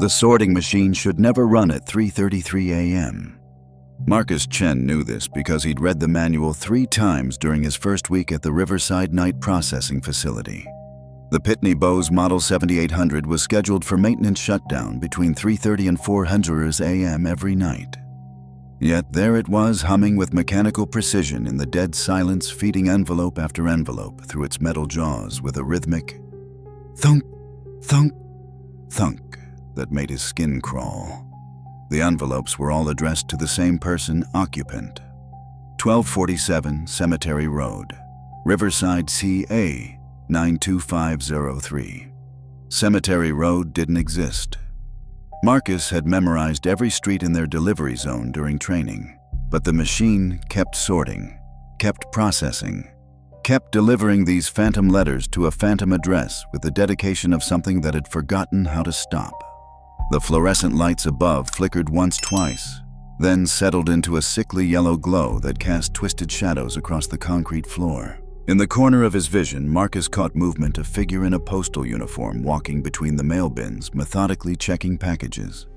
The sorting machine should never run at 3:33 a.m. Marcus Chen knew this because he'd read the manual 3 times during his first week at the Riverside Night Processing Facility. The Pitney Bowes Model 7800 was scheduled for maintenance shutdown between 3:30 and 4:00 a.m. every night. Yet there it was, humming with mechanical precision in the dead silence, feeding envelope after envelope through its metal jaws with a rhythmic thunk, thunk, thunk that made his skin crawl. The envelopes were all addressed to the same person, occupant. 1247 Cemetery Road, Riverside, CA 92503. Cemetery Road didn't exist. Marcus had memorized every street in their delivery zone during training, but the machine kept sorting, kept processing, kept delivering these phantom letters to a phantom address with the dedication of something that had forgotten how to stop. The fluorescent lights above flickered once, twice, then settled into a sickly yellow glow that cast twisted shadows across the concrete floor. In the corner of his vision, Marcus caught movement, a figure in a postal uniform walking between the mail bins, methodically checking packages.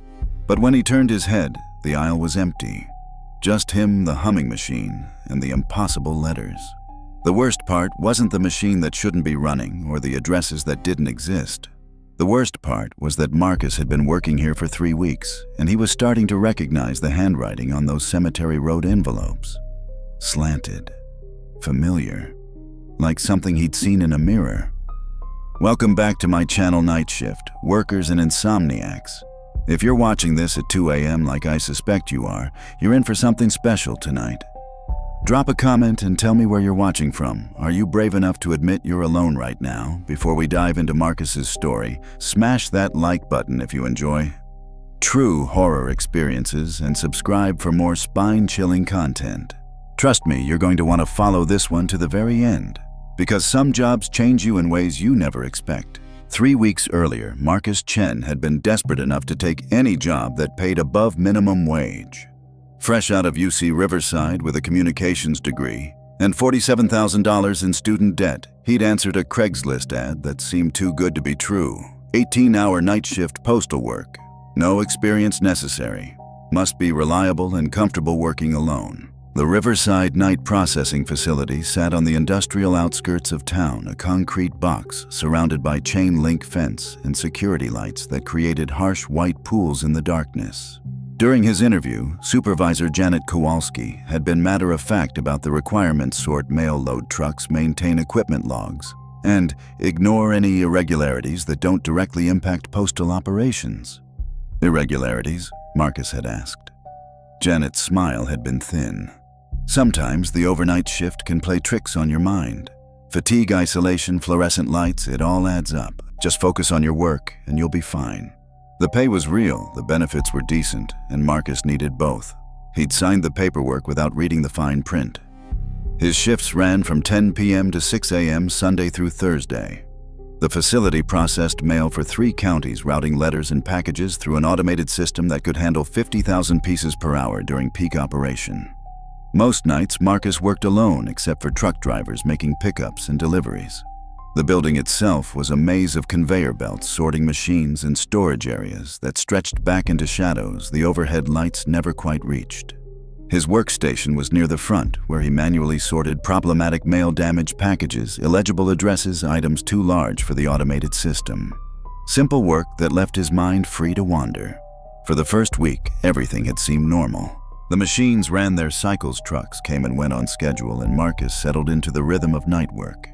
But when he turned his head, the aisle was empty. Just him, the humming machine, and the impossible letters. The worst part wasn't the machine that shouldn't be running or the addresses that didn't exist. The worst part was that Marcus had been working here for 3 weeks, and he was starting to recognize the handwriting on those Cemetery Road envelopes. Slanted. Familiar. Like something he'd seen in a mirror. Welcome back to my channel, Night Shift, Workers and Insomniacs. If you're watching this at 2 a.m. like I suspect you are, you're in for something special tonight. Drop a comment and tell me where you're watching from. Are you brave enough to admit you're alone right now? Before we dive into Marcus's story, smash that like button if you enjoy true horror experiences and subscribe for more spine-chilling content. Trust me, you're going to want to follow this one to the very end, because some jobs change you in ways you never expect. 3 weeks earlier, Marcus Chen had been desperate enough to take any job that paid above minimum wage. Fresh out of UC Riverside with a communications degree and $47,000 in student debt, he'd answered a Craigslist ad that seemed too good to be true. 18-hour night shift postal work. No experience necessary. Must be reliable and comfortable working alone. The Riverside Night Processing Facility sat on the industrial outskirts of town, a concrete box surrounded by chain-link fence and security lights that created harsh white pools in the darkness. During his interview, Supervisor Janet Kowalski had been matter-of-fact about the requirements: sort mail load trucks, maintain equipment logs, and ignore any irregularities that don't directly impact postal operations. Irregularities? Marcus had asked. Janet's smile had been thin. Sometimes the overnight shift can play tricks on your mind. Fatigue, isolation, fluorescent lights, it all adds up. Just focus on your work and you'll be fine. The pay was real, the benefits were decent, and Marcus needed both. He'd signed the paperwork without reading the fine print. His shifts ran from 10 p.m. to 6 a.m. Sunday through Thursday. The facility processed mail for 3 counties, routing letters and packages through an automated system that could handle 50,000 pieces per hour during peak operation. Most nights, Marcus worked alone except for truck drivers making pickups and deliveries. The building itself was a maze of conveyor belts, sorting machines, and storage areas that stretched back into shadows the overhead lights never quite reached. His workstation was near the front, where he manually sorted problematic mail-damaged packages, illegible addresses, items too large for the automated system. Simple work that left his mind free to wander. For the first week, everything had seemed normal. The machines ran their cycles, trucks came and went on schedule, and Marcus settled into the rhythm of night work.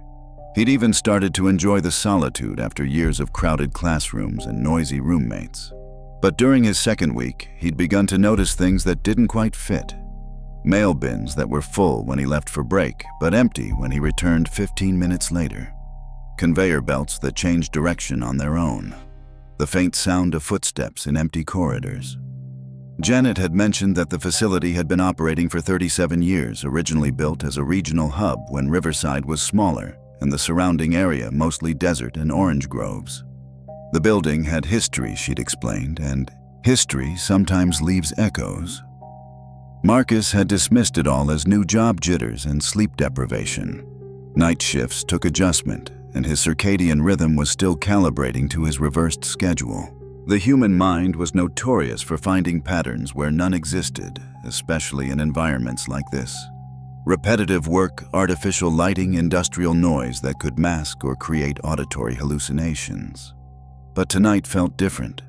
He'd even started to enjoy the solitude after years of crowded classrooms and noisy roommates. But during his second week, he'd begun to notice things that didn't quite fit. Mail bins that were full when he left for break, but empty when he returned 15 minutes later. Conveyor belts that changed direction on their own. The faint sound of footsteps in empty corridors. Janet had mentioned that the facility had been operating for 37 years, originally built as a regional hub when Riverside was smaller and the surrounding area mostly desert and orange groves. The building had history, she'd explained, and history sometimes leaves echoes. Marcus had dismissed it all as new job jitters and sleep deprivation. Night shifts took adjustment, and his circadian rhythm was still calibrating to his reversed schedule. The human mind was notorious for finding patterns where none existed, especially in environments like this. Repetitive work, artificial lighting, industrial noise that could mask or create auditory hallucinations. But tonight felt different.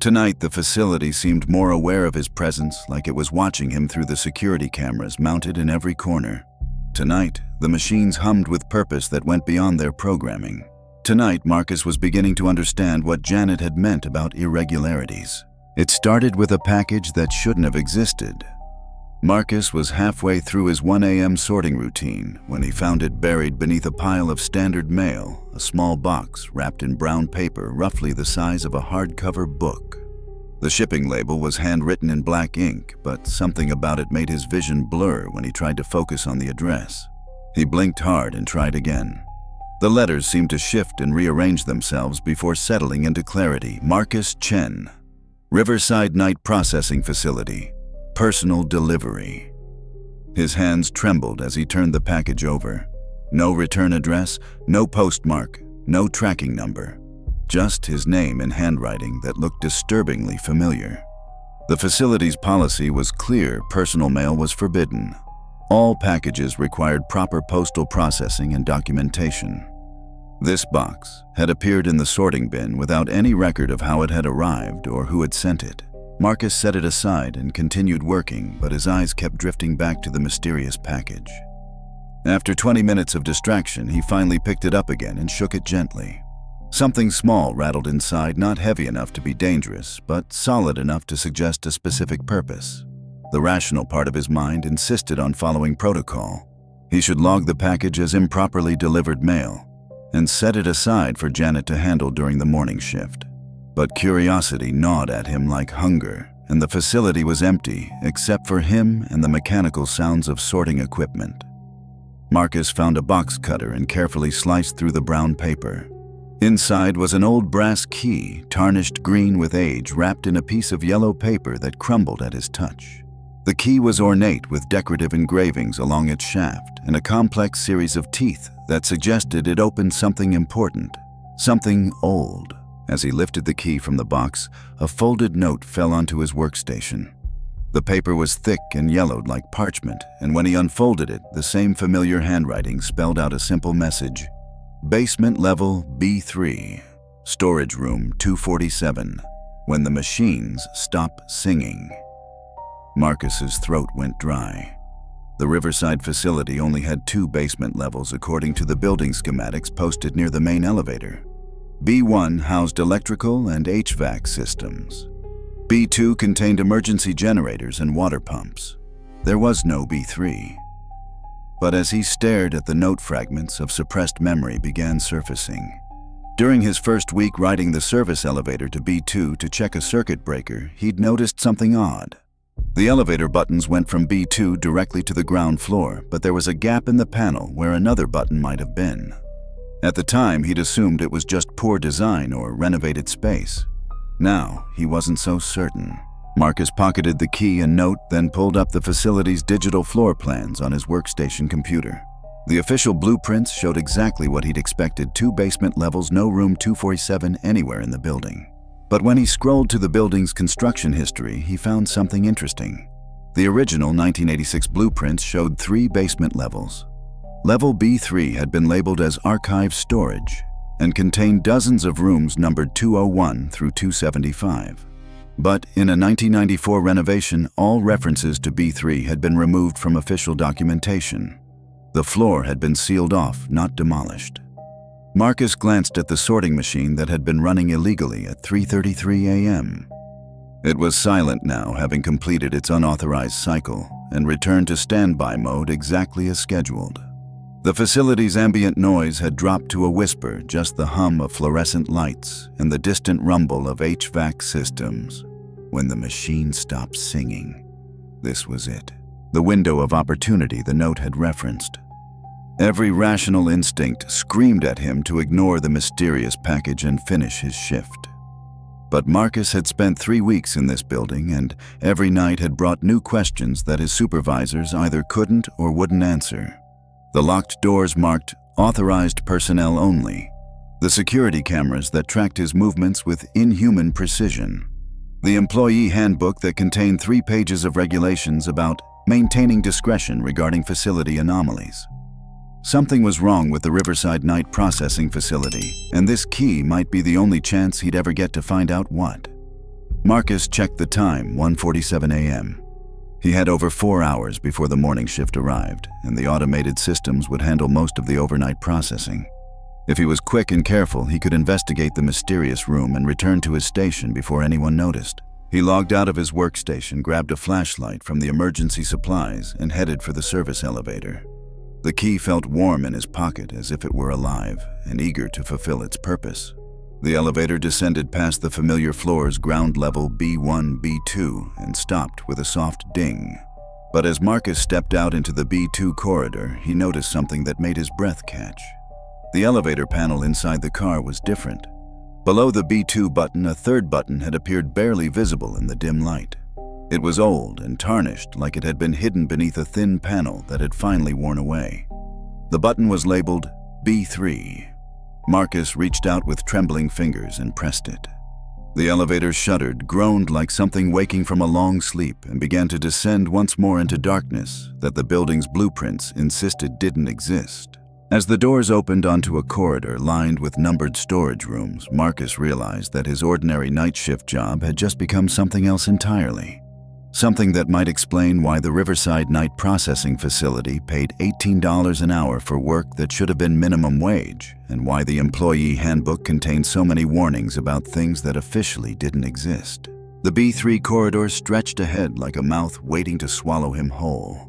Tonight, the facility seemed more aware of his presence, like it was watching him through the security cameras mounted in every corner. Tonight, the machines hummed with purpose that went beyond their programming. Tonight, Marcus was beginning to understand what Janet had meant about irregularities. It started with a package that shouldn't have existed. Marcus was halfway through his 1 a.m. sorting routine when he found it buried beneath a pile of standard mail, a small box wrapped in brown paper roughly the size of a hardcover book. The shipping label was handwritten in black ink, but something about it made his vision blur when he tried to focus on the address. He blinked hard and tried again. The letters seemed to shift and rearrange themselves before settling into clarity. Marcus Chen, Riverside Night Processing Facility, personal delivery. His hands trembled as he turned the package over. No return address, no postmark, no tracking number. Just his name in handwriting that looked disturbingly familiar. The facility's policy was clear: personal mail was forbidden. All packages required proper postal processing and documentation. This box had appeared in the sorting bin without any record of how it had arrived or who had sent it. Marcus set it aside and continued working, but his eyes kept drifting back to the mysterious package. After 20 minutes of distraction, he finally picked it up again and shook it gently. Something small rattled inside, not heavy enough to be dangerous, but solid enough to suggest a specific purpose. The rational part of his mind insisted on following protocol. He should log the package as improperly delivered mail and set it aside for Janet to handle during the morning shift. But curiosity gnawed at him like hunger, and the facility was empty except for him and the mechanical sounds of sorting equipment. Marcus found a box cutter and carefully sliced through the brown paper. Inside was an old brass key, tarnished green with age, wrapped in a piece of yellow paper that crumbled at his touch. The key was ornate with decorative engravings along its shaft and a complex series of teeth that suggested it opened something important, something old. As he lifted the key from the box, a folded note fell onto his workstation. The paper was thick and yellowed like parchment, and when he unfolded it, the same familiar handwriting spelled out a simple message: Basement level B3, storage room 247, when the machines stop singing. Marcus's throat went dry. The Riverside facility only had 2 basement levels according to the building schematics posted near the main elevator. B1 housed electrical and HVAC systems. B2 contained emergency generators and water pumps. There was no B3. But as he stared at the note, fragments of suppressed memory began surfacing. During his first week riding the service elevator to B2 to check a circuit breaker, he'd noticed something odd. The elevator buttons went from B2 directly to the ground floor, but there was a gap in the panel where another button might have been. At the time, he'd assumed it was just poor design or renovated space. Now, he wasn't so certain. Marcus pocketed the key and note, then pulled up the facility's digital floor plans on his workstation computer. The official blueprints showed exactly what he'd expected: 2 basement levels, no room 247 anywhere in the building. But when he scrolled to the building's construction history, he found something interesting. The original 1986 blueprints showed 3 basement levels. Level B3 had been labeled as archive storage and contained dozens of rooms numbered 201 through 275. But in a 1994 renovation, all references to B3 had been removed from official documentation. The floor had been sealed off, not demolished. Marcus glanced at the sorting machine that had been running illegally at 3:33 a.m. It was silent now, having completed its unauthorized cycle, and returned to standby mode exactly as scheduled. The facility's ambient noise had dropped to a whisper, just the hum of fluorescent lights and the distant rumble of HVAC systems. When the machine stopped singing, this was it. The window of opportunity the note had referenced. Every rational instinct screamed at him to ignore the mysterious package and finish his shift. But Marcus had spent 3 weeks in this building, and every night had brought new questions that his supervisors either couldn't or wouldn't answer. The locked doors marked "Authorized personnel only," The security cameras that tracked his movements with inhuman precision. The employee handbook that contained 3 pages of regulations about maintaining discretion regarding facility anomalies. Something was wrong with the Riverside Night Processing Facility, and this key might be the only chance he'd ever get to find out what. Marcus checked the time, 1:47 a.m. He had over 4 hours before the morning shift arrived, and the automated systems would handle most of the overnight processing. If he was quick and careful, he could investigate the mysterious room and return to his station before anyone noticed. He logged out of his workstation, grabbed a flashlight from the emergency supplies, and headed for the service elevator. The key felt warm in his pocket, as if it were alive and eager to fulfill its purpose. The elevator descended past the familiar floors, ground level B1, B2, and stopped with a soft ding. But as Marcus stepped out into the B2 corridor, he noticed something that made his breath catch. The elevator panel inside the car was different. Below the B2 button, a third button had appeared barely visible in the dim light. It was old and tarnished, like it had been hidden beneath a thin panel that had finally worn away. The button was labeled B3. Marcus reached out with trembling fingers and pressed it. The elevator shuddered, groaned like something waking from a long sleep, and began to descend once more into darkness that the building's blueprints insisted didn't exist. As the doors opened onto a corridor lined with numbered storage rooms, Marcus realized that his ordinary night shift job had just become something else entirely. Something that might explain why the Riverside Night Processing Facility paid $18 an hour for work that should have been minimum wage, and why the employee handbook contained so many warnings about things that officially didn't exist. The B3 corridor stretched ahead like a mouth waiting to swallow him whole.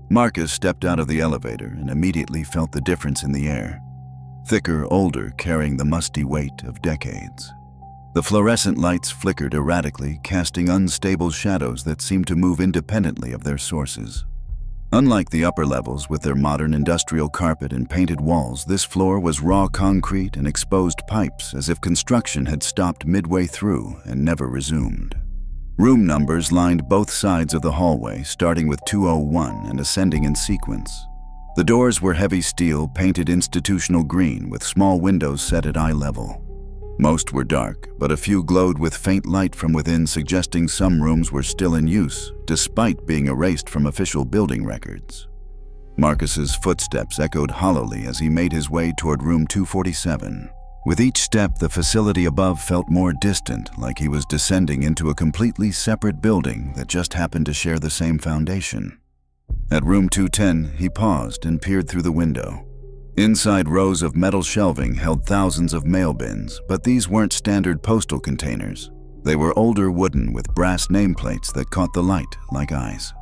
Marcus stepped out of the elevator and immediately felt the difference in the air. Thicker, older, carrying the musty weight of decades. The fluorescent lights flickered erratically, casting unstable shadows that seemed to move independently of their sources. Unlike the upper levels with their modern industrial carpet and painted walls, this floor was raw concrete and exposed pipes, as if construction had stopped midway through and never resumed. Room numbers lined both sides of the hallway, starting with 201 and ascending in sequence. The doors were heavy steel, painted institutional green, with small windows set at eye level. Most were dark, but a few glowed with faint light from within, suggesting some rooms were still in use, despite being erased from official building records. Marcus's footsteps echoed hollowly as he made his way toward room 247. With each step, the facility above felt more distant, like he was descending into a completely separate building that just happened to share the same foundation. At room 210, he paused and peered through the window. Inside, rows of metal shelving held thousands of mail bins, but these weren't standard postal containers. They were older wooden with brass nameplates that caught the light like eyes.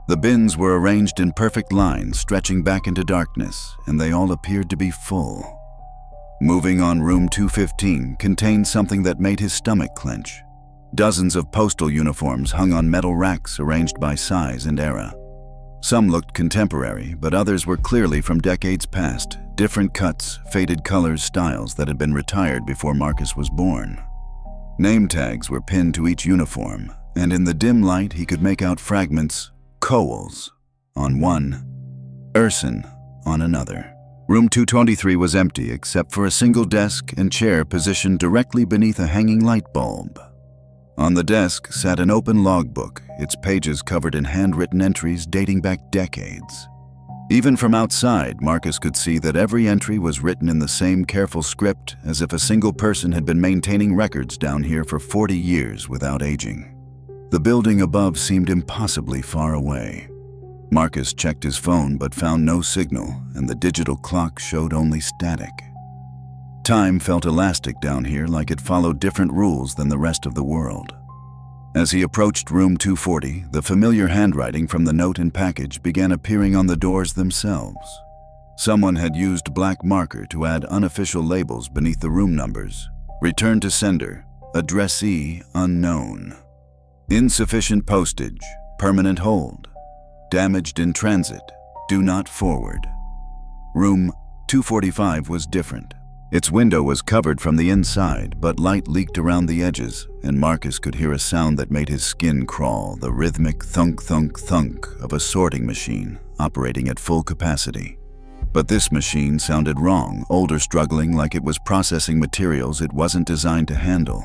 The bins were arranged in perfect lines, stretching back into darkness, and they all appeared to be full. Moving on, room 215 contained something that made his stomach clench. Dozens of postal uniforms hung on metal racks arranged by size and era. Some looked contemporary, but others were clearly from decades past, different cuts, faded colors, styles that had been retired before Marcus was born. Name tags were pinned to each uniform, and in the dim light he could make out fragments, Coles on one, Urson on another. Room 223 was empty except for a single desk and chair positioned directly beneath a hanging light bulb. On the desk sat an open logbook, its pages covered in handwritten entries dating back decades. Even from outside, Marcus could see that every entry was written in the same careful script, as if a single person had been maintaining records down here for 40 years without aging. The building above seemed impossibly far away. Marcus checked his phone but found no signal, and the digital clock showed only static. Time felt elastic down here, like it followed different rules than the rest of the world. As he approached room 240, the familiar handwriting from the note and package began appearing on the doors themselves. Someone had used black marker to add unofficial labels beneath the room numbers. Return to sender, addressee unknown. Insufficient postage, permanent hold. Damaged in transit, do not forward. Room 245 was different. Its window was covered from the inside, but light leaked around the edges, and Marcus could hear a sound that made his skin crawl, the rhythmic thunk-thunk-thunk of a sorting machine operating at full capacity. But this machine sounded wrong, old or struggling, like it was processing materials it wasn't designed to handle.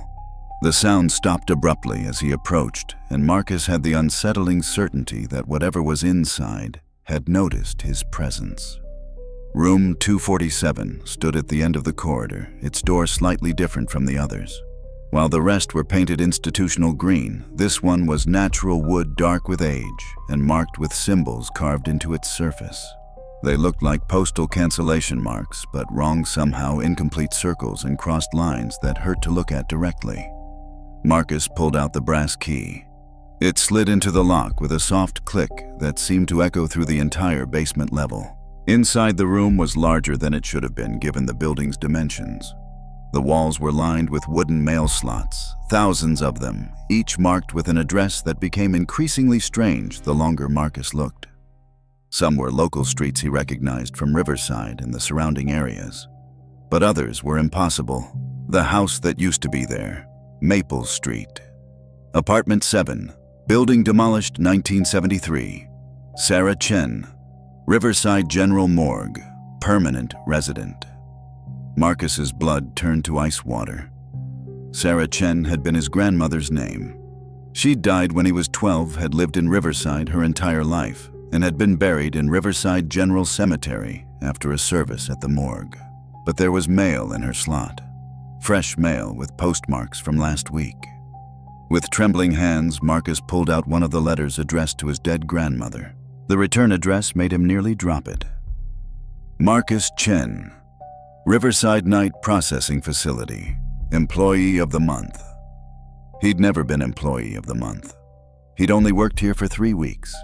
The sound stopped abruptly as he approached, and Marcus had the unsettling certainty that whatever was inside had noticed his presence. Room 247 stood at the end of the corridor, its door slightly different from the others. While the rest were painted institutional green, this one was natural wood, dark with age and marked with symbols carved into its surface. They looked like postal cancellation marks, but wrong somehow, incomplete circles and crossed lines that hurt to look at directly. Marcus pulled out the brass key. It slid into the lock with a soft click that seemed to echo through the entire basement level. Inside, the room was larger than it should have been given the building's dimensions. The walls were lined with wooden mail slots, thousands of them, each marked with an address that became increasingly strange the longer Marcus looked. Some were local streets he recognized from Riverside and the surrounding areas. But others were impossible. The house that used to be there, Maple Street. Apartment 7, building demolished 1973. Sarah Chen, Riverside General Morgue, permanent resident. Marcus's blood turned to ice water. Sarah Chen had been his grandmother's name. She'd died when he was 12, had lived in Riverside her entire life, and had been buried in Riverside General Cemetery after a service at the morgue. But there was mail in her slot. Fresh mail with postmarks from last week. With trembling hands, Marcus pulled out one of the letters addressed to his dead grandmother. The return address made him nearly drop it. Marcus Chen, Riverside Night Processing Facility, Employee of the Month. He'd never been Employee of the Month. He'd only worked here for 3 weeks.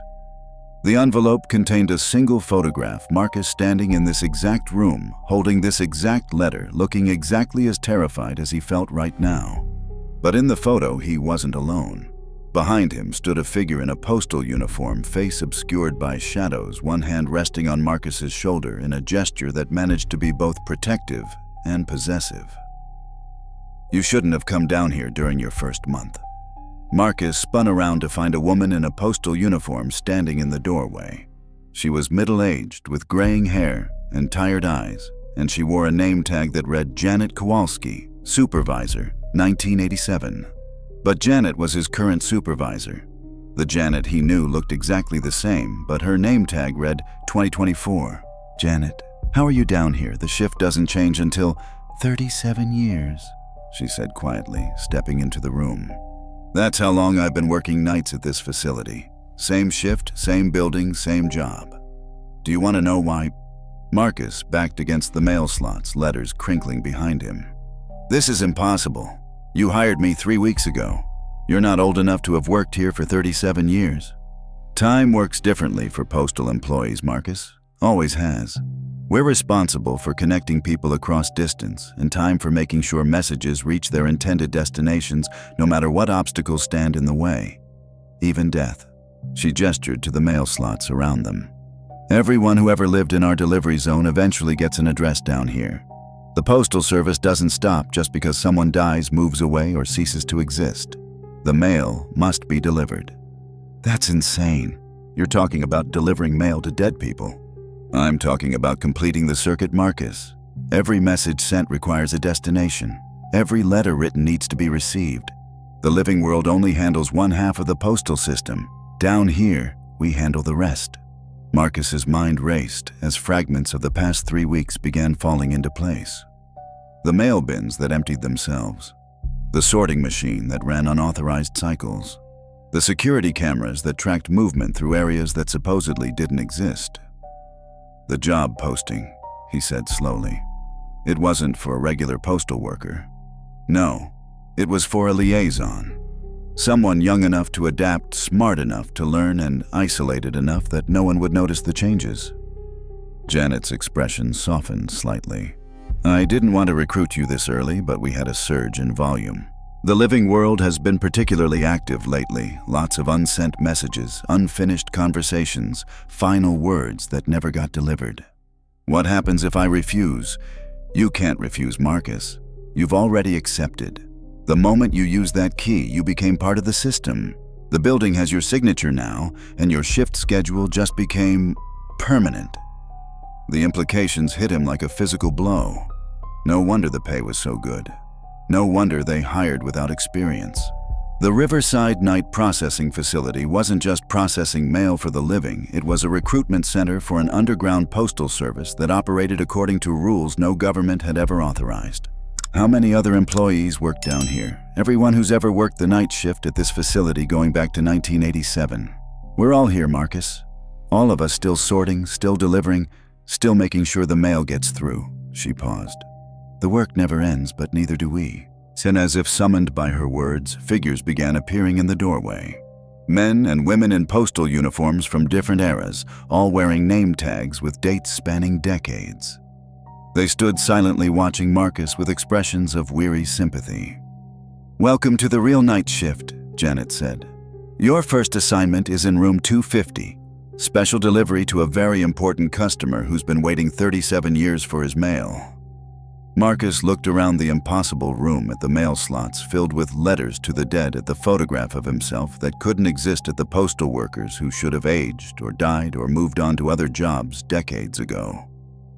The envelope contained a single photograph, Marcus standing in this exact room, holding this exact letter, looking exactly as terrified as he felt right now. But in the photo, he wasn't alone. Behind him stood a figure in a postal uniform, face obscured by shadows, one hand resting on Marcus's shoulder in a gesture that managed to be both protective and possessive. You shouldn't have come down here during your first month. Marcus spun around to find a woman in a postal uniform standing in the doorway. She was middle-aged, with graying hair and tired eyes, and she wore a name tag that read Janet Kowalski, Supervisor, 1987. But Janet was his current supervisor. The Janet he knew looked exactly the same, but her name tag read 2024. Janet, how are you down here? The shift doesn't change until 37 years, she said quietly, stepping into the room. That's how long I've been working nights at this facility. Same shift, same building, same job. Do you want to know why? Marcus backed against the mail slots, letters crinkling behind him. This is impossible. You hired me 3 weeks ago. You're not old enough to have worked here for 37 years. Time works differently for postal employees, Marcus. Always has. We're responsible for connecting people across distance and time for making sure messages reach their intended destinations no matter what obstacles stand in the way. Even death. She gestured to the mail slots around them. Everyone who ever lived in our delivery zone eventually gets an address down here. The Postal Service doesn't stop just because someone dies, moves away, or ceases to exist. The mail must be delivered. That's insane. You're talking about delivering mail to dead people. I'm talking about completing the circuit, Marcus. Every message sent requires a destination. Every letter written needs to be received. The living world only handles one half of the postal system. Down here, we handle the rest. Marcus's mind raced as fragments of the past 3 weeks began falling into place. The mail bins that emptied themselves. The sorting machine that ran unauthorized cycles. The security cameras that tracked movement through areas that supposedly didn't exist. The job posting, he said slowly. It wasn't for a regular postal worker. No, it was for a liaison. Someone young enough to adapt, smart enough to learn, and isolated enough that no one would notice the changes. Janet's expression softened slightly. I didn't want to recruit you this early, but we had a surge in volume. The living world has been particularly active lately. Lots of unsent messages, unfinished conversations, final words that never got delivered. What happens if I refuse? You can't refuse, Marcus. You've already accepted. The moment you used that key, you became part of the system. The building has your signature now, and your shift schedule just became permanent. The implications hit him like a physical blow. No wonder the pay was so good. No wonder they hired without experience. The Riverside Night Processing Facility wasn't just processing mail for the living, it was a recruitment center for an underground postal service that operated according to rules no government had ever authorized. How many other employees work down here? Everyone who's ever worked the night shift at this facility going back to 1987. We're all here, Marcus. All of us still sorting, still delivering, still making sure the mail gets through. She paused. The work never ends, but neither do we. Then, as if summoned by her words, figures began appearing in the doorway. Men and women in postal uniforms from different eras, all wearing name tags with dates spanning decades. They stood silently watching Marcus with expressions of weary sympathy. "Welcome to the real night shift," Janet said. "Your first assignment is in room 250. Special delivery to a very important customer who's been waiting 37 years for his mail." Marcus looked around the impossible room at the mail slots filled with letters to the dead, at the photograph of himself that couldn't exist, at the postal workers who should have aged or died or moved on to other jobs decades ago.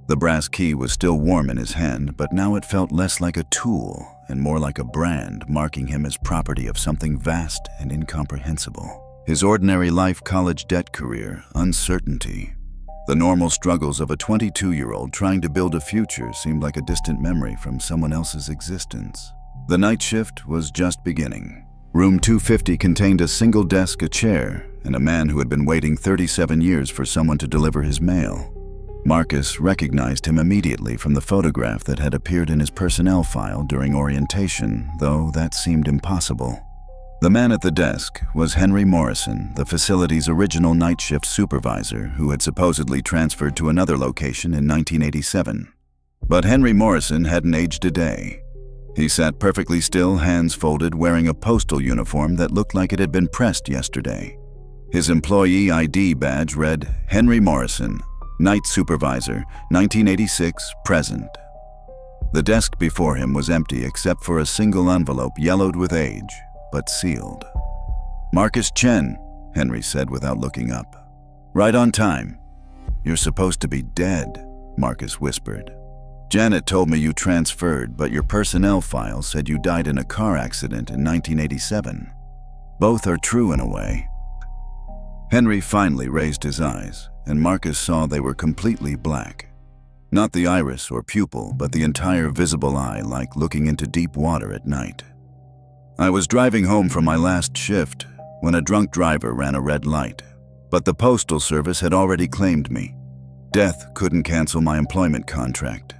The brass key was still warm in his hand, but now it felt less like a tool and more like a brand marking him as property of something vast and incomprehensible. His ordinary life, college debt, career, uncertainty. The normal struggles of a 22-year-old trying to build a future seemed like a distant memory from someone else's existence. The night shift was just beginning. Room 250 contained a single desk, a chair, and a man who had been waiting 37 years for someone to deliver his mail. Marcus recognized him immediately from the photograph that had appeared in his personnel file during orientation, though that seemed impossible. The man at the desk was Henry Morrison, the facility's original night shift supervisor, who had supposedly transferred to another location in 1987. But Henry Morrison hadn't aged a day. He sat perfectly still, hands folded, wearing a postal uniform that looked like it had been pressed yesterday. His employee ID badge read, "Henry Morrison, Night Supervisor, 1986, present." The desk before him was empty except for a single envelope yellowed with age, but sealed. "Marcus Chen," Henry said without looking up. "Right on time." "You're supposed to be dead," Marcus whispered. "Janet told me you transferred, but your personnel file said you died in a car accident in 1987. Both are true in a way." Henry finally raised his eyes, and Marcus saw they were completely black. Not the iris or pupil, but the entire visible eye, like looking into deep water at night. "I was driving home from my last shift when a drunk driver ran a red light, but the Postal Service had already claimed me. Death couldn't cancel my employment contract."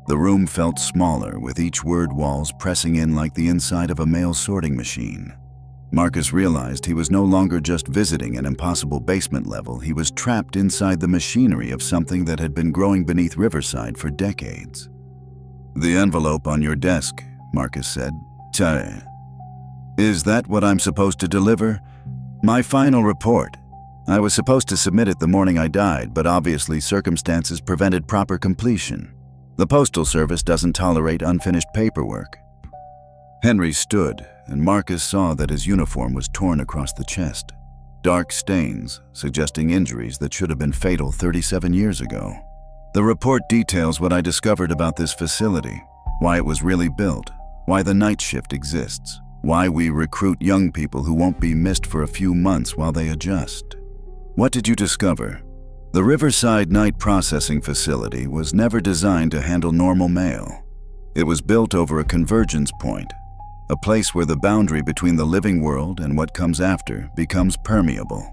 The room felt smaller, with each word walls pressing in like the inside of a mail sorting machine. Marcus realized he was no longer just visiting an impossible basement level, he was trapped inside the machinery of something that had been growing beneath Riverside for decades. "The envelope on your desk," Marcus said. "Is that what I'm supposed to deliver?" "My final report. I was supposed to submit it the morning I died, but obviously circumstances prevented proper completion. The Postal Service doesn't tolerate unfinished paperwork." Henry stood, and Marcus saw that his uniform was torn across the chest. Dark stains, suggesting injuries that should have been fatal 37 years ago. "The report details what I discovered about this facility, why it was really built, why the night shift exists, why we recruit young people who won't be missed for a few months while they adjust." "What did you discover?" "The Riverside Night Processing Facility was never designed to handle normal mail. It was built over a convergence point, a place where the boundary between the living world and what comes after becomes permeable.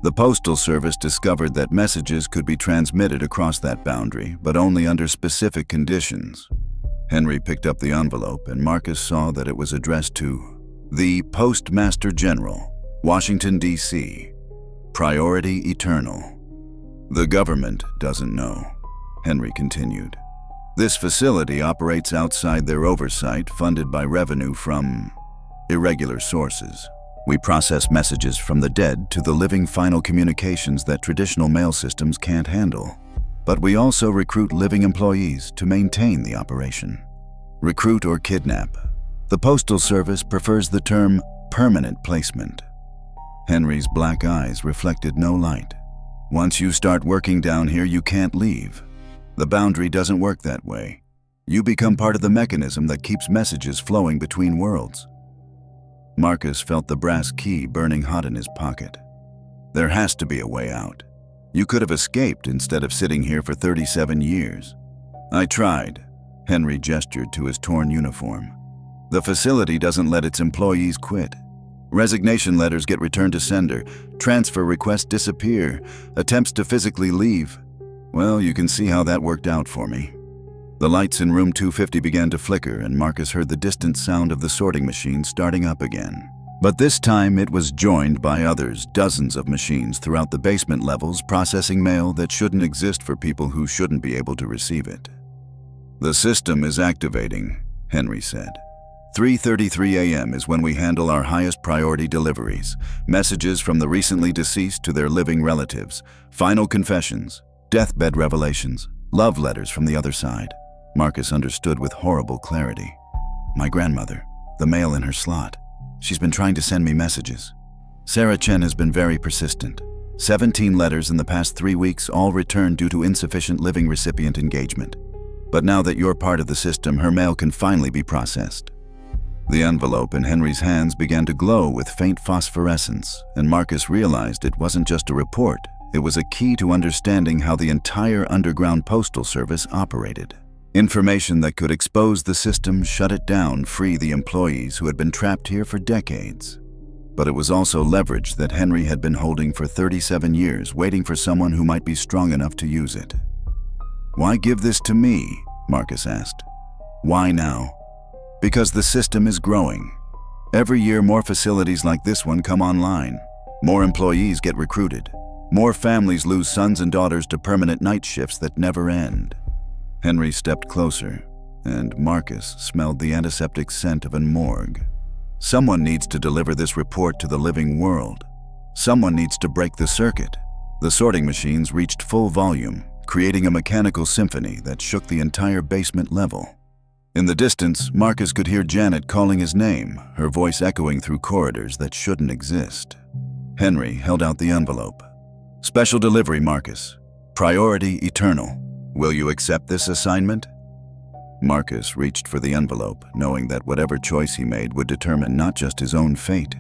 The Postal Service discovered that messages could be transmitted across that boundary, but only under specific conditions." Henry picked up the envelope, and Marcus saw that it was addressed to the Postmaster General, Washington, D.C. Priority eternal. "The government doesn't know," Henry continued. "This facility operates outside their oversight, funded by revenue from irregular sources. We process messages from the dead to the living, final communications that traditional mail systems can't handle. But we also recruit living employees to maintain the operation. Recruit or kidnap. The Postal Service prefers the term permanent placement." Henry's black eyes reflected no light. Once you start working down here, you can't leave. The boundary doesn't work that way. You become part of the mechanism that keeps messages flowing between worlds. Marcus felt the brass key burning hot in his pocket. There has to be a way out. You could have escaped instead of sitting here for 37 years. I tried. Henry gestured to his torn uniform. The facility doesn't let its employees quit. Resignation letters get returned to sender. Transfer requests disappear. Attempts to physically leave. Well, you can see how that worked out for me. The lights in room 250 began to flicker, and Marcus heard the distant sound of the sorting machine starting up again. But this time it was joined by others, dozens of machines throughout the basement levels processing mail that shouldn't exist for people who shouldn't be able to receive it. The system is activating, Henry said. 3:33 a.m. is when we handle our highest priority deliveries. Messages from the recently deceased to their living relatives, final confessions, deathbed revelations, love letters from the other side. Marcus understood with horrible clarity. My grandmother, the mail in her slot. She's been trying to send me messages. Sarah Chen has been very persistent. 17 letters in the past 3 weeks, all returned due to insufficient living recipient engagement. But now that you're part of the system, her mail can finally be processed. The envelope in Henry's hands began to glow with faint phosphorescence, and Marcus realized it wasn't just a report. It was a key to understanding how the entire underground postal service operated. Information that could expose the system, shut it down, free the employees who had been trapped here for decades. But it was also leverage that Henry had been holding for 37 years, waiting for someone who might be strong enough to use it. Why give this to me? Marcus asked. Why now? Because the system is growing. Every year, more facilities like this one come online. More employees get recruited. More families lose sons and daughters to permanent night shifts that never end. Henry stepped closer, and Marcus smelled the antiseptic scent of a morgue. Someone needs to deliver this report to the living world. Someone needs to break the circuit. The sorting machines reached full volume, creating a mechanical symphony that shook the entire basement level. In the distance, Marcus could hear Janet calling his name, her voice echoing through corridors that shouldn't exist. Henry held out the envelope. Special delivery, Marcus. Priority eternal. Will you accept this assignment? Marcus reached for the envelope, knowing that whatever choice he made would determine not just his own fate,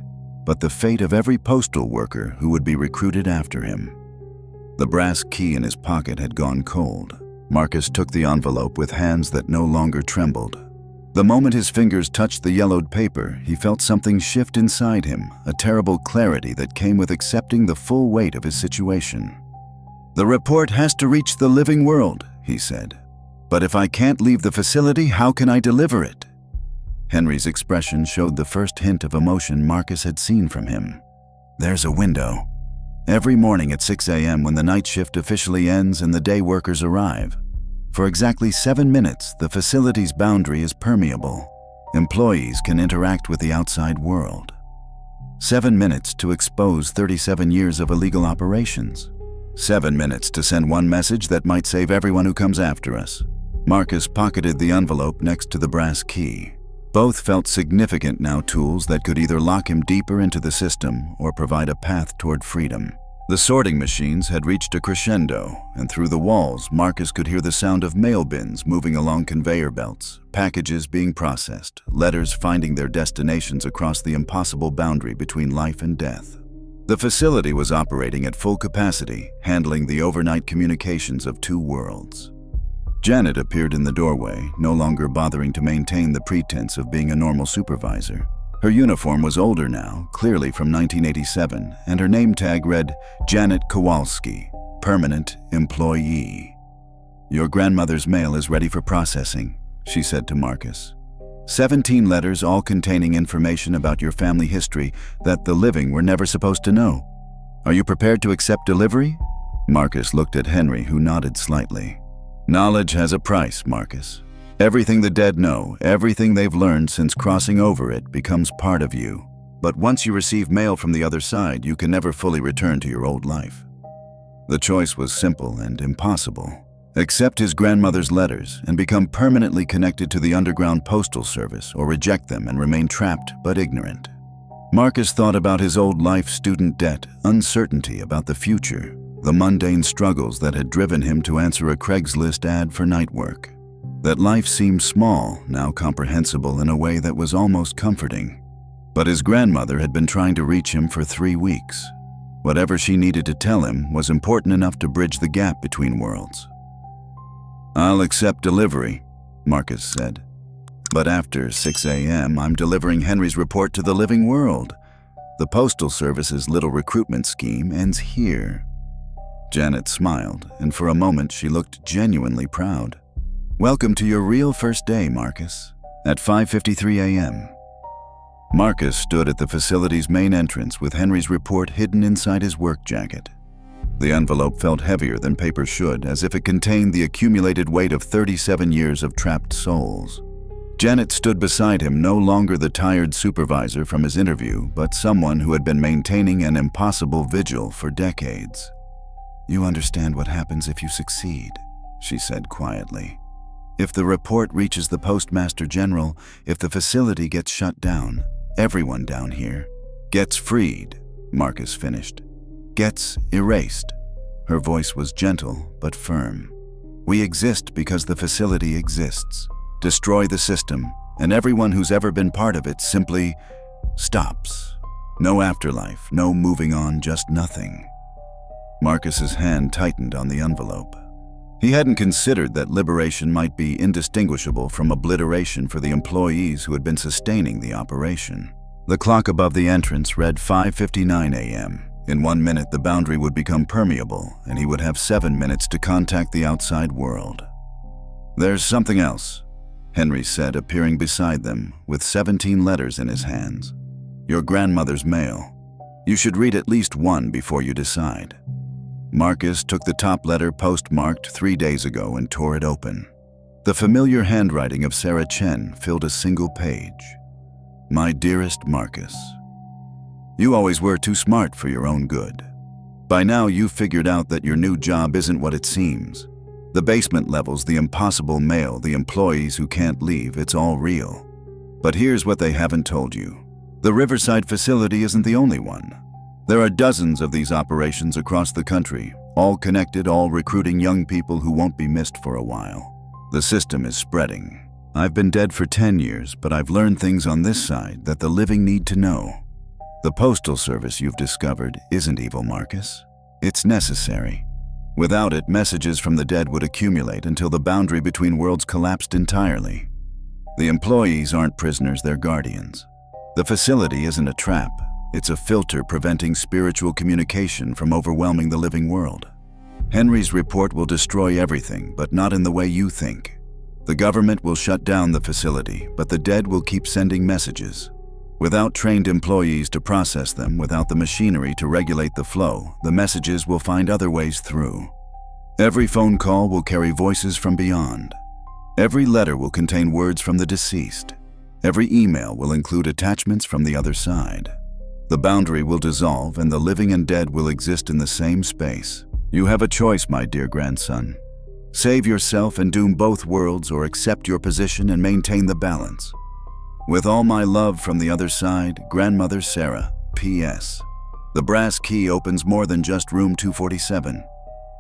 but the fate of every postal worker who would be recruited after him. The brass key in his pocket had gone cold. Marcus took the envelope with hands that no longer trembled. The moment his fingers touched the yellowed paper, he felt something shift inside him, a terrible clarity that came with accepting the full weight of his situation. The report has to reach the living world, he said. But if I can't leave the facility, how can I deliver it? Henry's expression showed the first hint of emotion Marcus had seen from him. There's a window. Every morning at 6 a.m. when the night shift officially ends and the day workers arrive. For exactly 7 minutes, the facility's boundary is permeable. Employees can interact with the outside world. 7 minutes to expose 37 years of illegal operations. 7 minutes to send one message that might save everyone who comes after us. Marcus pocketed the envelope next to the brass key. Both felt significant now, tools that could either lock him deeper into the system or provide a path toward freedom. The sorting machines had reached a crescendo, and through the walls, Marcus could hear the sound of mail bins moving along conveyor belts, packages being processed, letters finding their destinations across the impossible boundary between life and death. The facility was operating at full capacity, handling the overnight communications of two worlds. Janet appeared in the doorway, no longer bothering to maintain the pretense of being a normal supervisor. Her uniform was older now, clearly from 1987, and her name tag read Janet Kowalski, Permanent Employee. Your grandmother's mail is ready for processing, she said to Marcus. 17 letters, all containing information about your family history that the living were never supposed to know. Are you prepared to accept delivery? Marcus looked at Henry, who nodded slightly. Knowledge has a price, Marcus. Everything the dead know, everything they've learned since crossing over it, becomes part of you. But once you receive mail from the other side, you can never fully return to your old life. The choice was simple and impossible. Accept his grandmother's letters and become permanently connected to the underground postal service, or reject them and remain trapped but ignorant. Marcus thought about his old life, student debt, uncertainty about the future. the mundane struggles that had driven him to answer a Craigslist ad for night work. That life seemed small, now comprehensible in a way that was almost comforting. But his grandmother had been trying to reach him for 3 weeks. Whatever she needed to tell him was important enough to bridge the gap between worlds. "I'll accept delivery," Marcus said. "But after 6 a.m., I'm delivering Henry's report to the living world. The Postal Service's little recruitment scheme ends here." Janet smiled, and for a moment she looked genuinely proud. "Welcome to your real first day, Marcus." At 5:53 a.m., Marcus stood at the facility's main entrance with Henry's report hidden inside his work jacket. The envelope felt heavier than paper should, as if it contained the accumulated weight of 37 years of trapped souls. Janet stood beside him, no longer the tired supervisor from his interview, but someone who had been maintaining an impossible vigil for decades. "You understand what happens if you succeed," she said quietly. "If the report reaches the Postmaster General, if the facility gets shut down, everyone down here gets freed," Marcus finished. "Gets erased." Her voice was gentle but firm. "We exist because the facility exists. Destroy the system, and everyone who's ever been part of it simply stops. No afterlife, no moving on, just nothing." Marcus's hand tightened on the envelope. He hadn't considered that liberation might be indistinguishable from obliteration for the employees who had been sustaining the operation. The clock above the entrance read 5:59 a.m. In 1 minute, the boundary would become permeable, and he would have 7 minutes to contact the outside world. "There's something else," Henry said, appearing beside them with 17 letters in his hands. "Your grandmother's mail. You should read at least one before you decide." Marcus took the top letter postmarked 3 days ago and tore it open. The familiar handwriting of Sarah Chen filled a single page. "My dearest Marcus, you always were too smart for your own good. By now you've figured out that your new job isn't what it seems. The basement levels, the impossible mail, the employees who can't leave, it's all real. But here's what they haven't told you. The Riverside facility isn't the only one. There are dozens of these operations across the country, all connected, all recruiting young people who won't be missed for a while. The system is spreading. I've been dead for 10 years, but I've learned things on this side that the living need to know. The Postal Service you've discovered isn't evil, Marcus. It's necessary. Without it, messages from the dead would accumulate until the boundary between worlds collapsed entirely. The employees aren't prisoners, they're guardians. The facility isn't a trap. It's a filter preventing spiritual communication from overwhelming the living world. Henry's report will destroy everything, but not in the way you think. The government will shut down the facility, but the dead will keep sending messages. Without trained employees to process them, without the machinery to regulate the flow, the messages will find other ways through. Every phone call will carry voices from beyond. Every letter will contain words from the deceased. Every email will include attachments from the other side. The boundary will dissolve and the living and dead will exist in the same space. You have a choice, my dear grandson. Save yourself and doom both worlds, or accept your position and maintain the balance. With all my love from the other side, Grandmother Sarah, P.S. The brass key opens more than just room 247.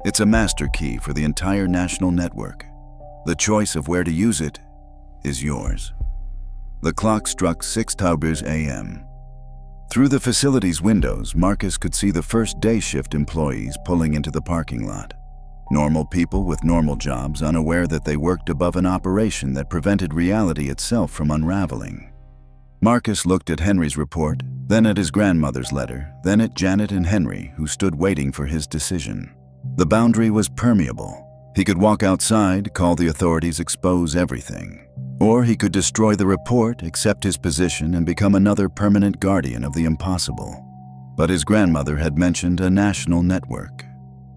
It's a master key for the entire national network. The choice of where to use it is yours. The clock struck 6 a.m. Through the facility's windows, Marcus could see the first day shift employees pulling into the parking lot. Normal people with normal jobs, unaware that they worked above an operation that prevented reality itself from unraveling. Marcus looked at Henry's report, then at his grandmother's letter, then at Janet and Henry, who stood waiting for his decision. The boundary was permeable. He could walk outside, call the authorities, expose everything. Or he could destroy the report, accept his position, and become another permanent guardian of the impossible. But his grandmother had mentioned a national network.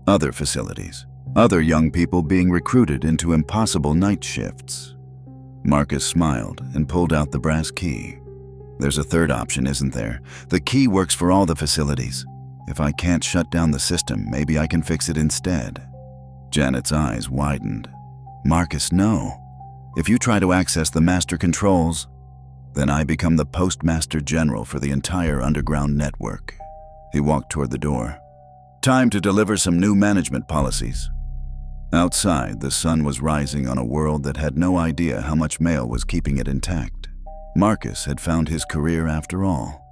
Other facilities. Other young people being recruited into impossible night shifts. Marcus smiled and pulled out the brass key. There's a third option, isn't there? The key works for all the facilities. If I can't shut down the system, maybe I can fix it instead. Janet's eyes widened. Marcus, no. If you try to access the master controls, then I become the Postmaster General for the entire underground network. He walked toward the door. Time to deliver some new management policies. Outside, the sun was rising on a world that had no idea how much mail was keeping it intact. Marcus had found his career after all.